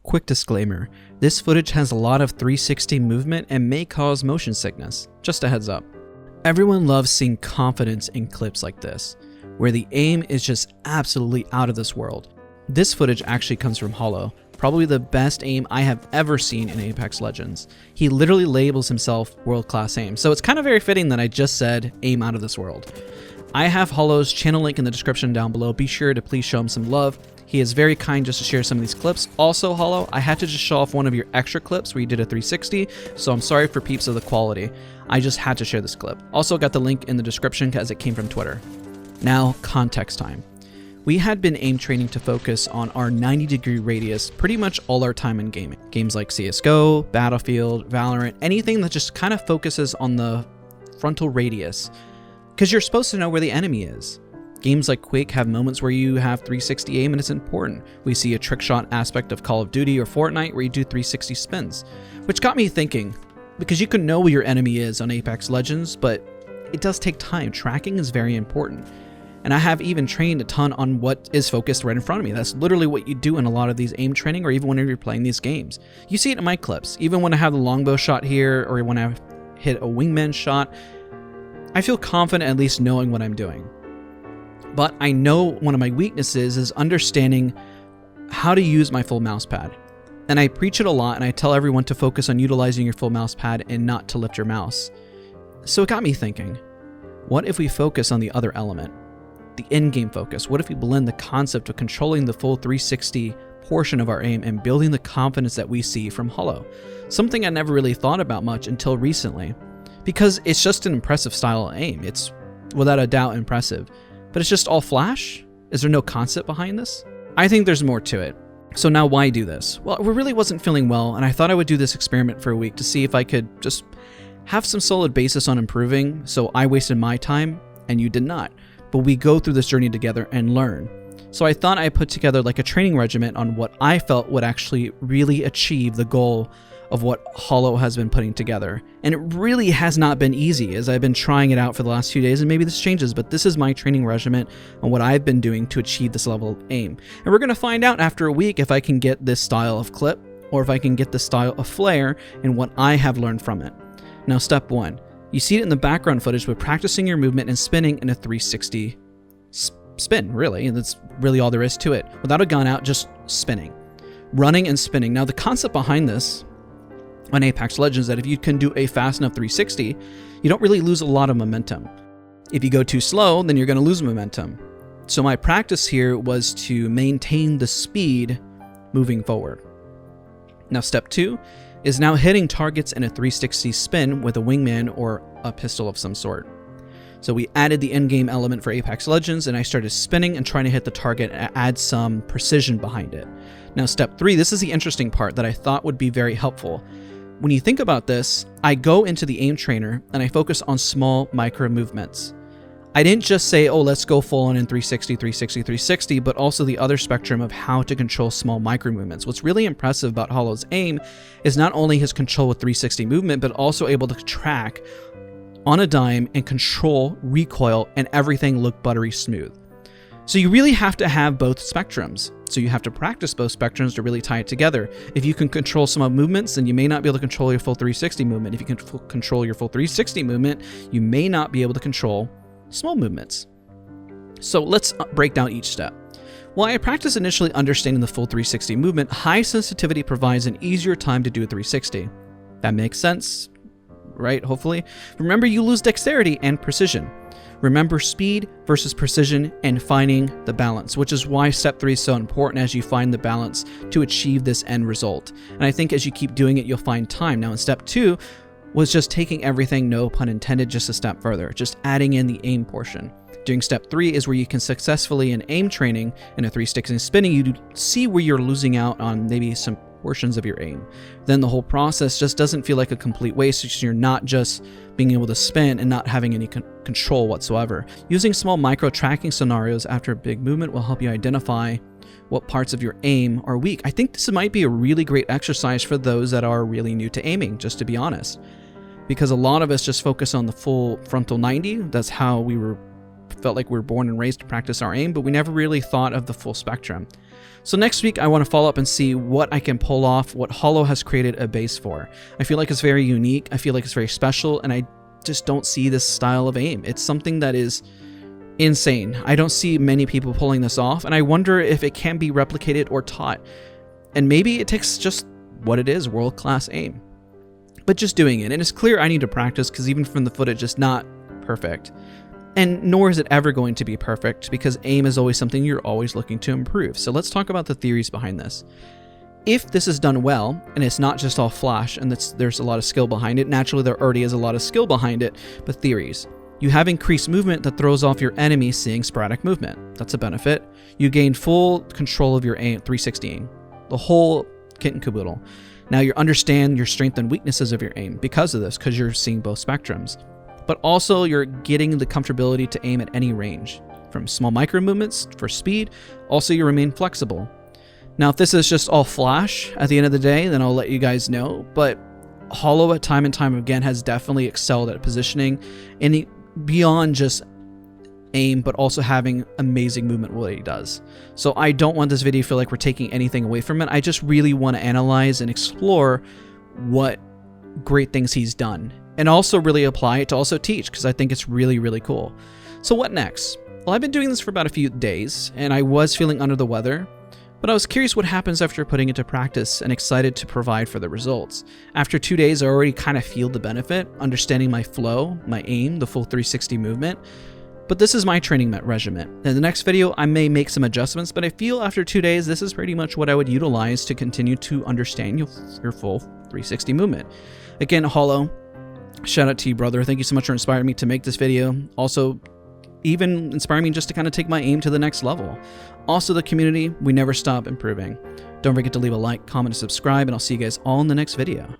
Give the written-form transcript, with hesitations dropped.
Quick disclaimer, this footage has a lot of 360 movement and may cause motion sickness. Just a heads up. Everyone loves seeing confidence in clips like this, where the aim is just absolutely out of this world. This footage actually comes from Hollow, probably the best aim I have ever seen in Apex Legends. He literally labels himself world-class aim, so it's kind of very fitting that I just said aim out of this world. I have Hollow's channel link in the description down below. Be sure to please show him some love. He is very kind just to share some of these clips. Also, Hollow, I had to just show off one of your extra clips where you did a 360, so I'm sorry for peeps of the quality. I just had to share this clip. Also got the link in the description as it came from Twitter. Now, context time. We had been aim training to focus on our 90-degree radius pretty much all our time in gaming. Games like CSGO, Battlefield, Valorant, anything that just kind of focuses on the frontal radius, because you're supposed to know where the enemy is. Games like Quake have moments where you have 360 aim and it's important. We see a trick shot aspect of Call of Duty or Fortnite where you do 360 spins, which got me thinking, because you can know where your enemy is on Apex Legends, but it does take time. Tracking is very important. And I have even trained a ton on what is focused right in front of me. That's literally what you do in a lot of these aim training, or even whenever you're playing these games. You see it in my clips. Even when I have the longbow shot here, or when I hit a wingman shot, I feel confident at least knowing what I'm doing. But I know one of my weaknesses is understanding how to use my full mouse pad. And I preach it a lot, and I tell everyone to focus on utilizing your full mouse pad and not to lift your mouse. So it got me thinking, what if we focus on the other element? The in-game focus. What if we blend the concept of controlling the full 360 portion of our aim and building the confidence that we see from Hollow? Something I never really thought about much until recently, because it's just an impressive style of aim. It's without a doubt impressive. But it's just all flash? Is there no concept behind this? I think there's more to it. So now why do this? Well, I really wasn't feeling well, and I thought I would do this experiment for a week to see if I could just have some solid basis on improving, so I wasted my time, and you did not. But we go through this journey together and learn. So I thought I put together like a training regimen on what I felt would actually really achieve the goal of what Hollow has been putting together. And it really has not been easy, as I've been trying it out for the last few days, and maybe this changes, but this is my training regimen on what I've been doing to achieve this level of aim. And we're going to find out after a week if I can get this style of clip, or if I can get this style of flare, and what I have learned from it. Now, step 1. You see it in the background footage with practicing your movement and spinning in a 360 spin, really, and that's really all there is to it. Without a gun out, just spinning. Running and spinning. Now, the concept behind this on Apex Legends that if you can do a fast enough 360, you don't really lose a lot of momentum. If you go too slow, then you're going to lose momentum. So my practice here was to maintain the speed moving forward. Now step 2 is now hitting targets in a 360 spin with a wingman or a pistol of some sort. So we added the in-game element for Apex Legends, and I started spinning and trying to hit the target and add some precision behind it. Now step 3, this is the interesting part that I thought would be very helpful. When you think about this, I go into the aim trainer and I focus on small micro movements. I didn't just say, oh, let's go full on in 360, 360, 360, but also the other spectrum of how to control small micro movements. What's really impressive about Hollow's aim is not only his control with 360 movement, but also able to track on a dime and control recoil and everything look buttery smooth. So you really have to have both spectrums. So you have to practice both spectrums to really tie it together. If you can control some movements, then you may not be able to control your full 360 movement. If you can control your full 360 movement, you may not be able to control small movements. So let's break down each step. While I practice initially understanding the full 360 movement, high sensitivity provides an easier time to do a 360. That makes sense, right? Hopefully. Remember, you lose dexterity and precision. Remember speed versus precision and finding the balance, which is why step 3 is so important as you find the balance to achieve this end result. And I think as you keep doing it, you'll find time. Now in step 2 was just taking everything, no pun intended, just a step further, just adding in the aim portion. During step 3 is where you can successfully in aim training in a 360 spinning, you see where you're losing out on maybe some portions of your aim. Then the whole process just doesn't feel like a complete waste, because you're not just being able to spin and not having any control whatsoever. Using small micro tracking scenarios after a big movement will help you identify what parts of your aim are weak. I think this might be a really great exercise for those that are really new to aiming, just to be honest, because a lot of us just focus on the full frontal 90. That's how we felt like we were born and raised to practice our aim, but we never really thought of the full spectrum. So next week, I want to follow up and see what I can pull off, what Hollow has created a base for. I feel like it's very unique, I feel like it's very special, and I just don't see this style of aim. It's something that is insane. I don't see many people pulling this off, and I wonder if it can be replicated or taught. And maybe it takes just what it is, world-class aim. But just doing it, and it's clear I need to practice, because even from the footage, it's not perfect. And nor is it ever going to be perfect, because aim is always something you're always looking to improve. So let's talk about the theories behind this. If this is done well, and it's not just all flash, and there's a lot of skill behind it, naturally there already is a lot of skill behind it, but theories. You have increased movement that throws off your enemy seeing sporadic movement. That's a benefit. You gain full control of your aim, 360 aim. The whole kit and caboodle. Now you understand your strength and weaknesses of your aim because of this, because you're seeing both spectrums. But also you're getting the comfortability to aim at any range. From small micro movements for speed, also you remain flexible. Now if this is just all flash at the end of the day, then I'll let you guys know, but Hollow at time and time again has definitely excelled at positioning and beyond just aim, but also having amazing movement what he does. So I don't want this video to feel like we're taking anything away from it. I just really want to analyze and explore what great things he's done, and also really apply it to also teach, because I think it's really, really cool. So what next? Well, I've been doing this for about a few days, and I was feeling under the weather, but I was curious what happens after putting it to practice and excited to provide for the results. After 2 days, I already kind of feel the benefit, understanding my flow, my aim, the full 360 movement. But this is my training regimen. In the next video, I may make some adjustments, but I feel after 2 days, this is pretty much what I would utilize to continue to understand your full 360 movement. Again, Hollow, shout out to you, brother. Thank you so much for inspiring me to make this video. Also, even inspiring me just to kind of take my aim to the next level. Also, the community, we never stop improving. Don't forget to leave a like, comment, and subscribe, and I'll see you guys all in the next video.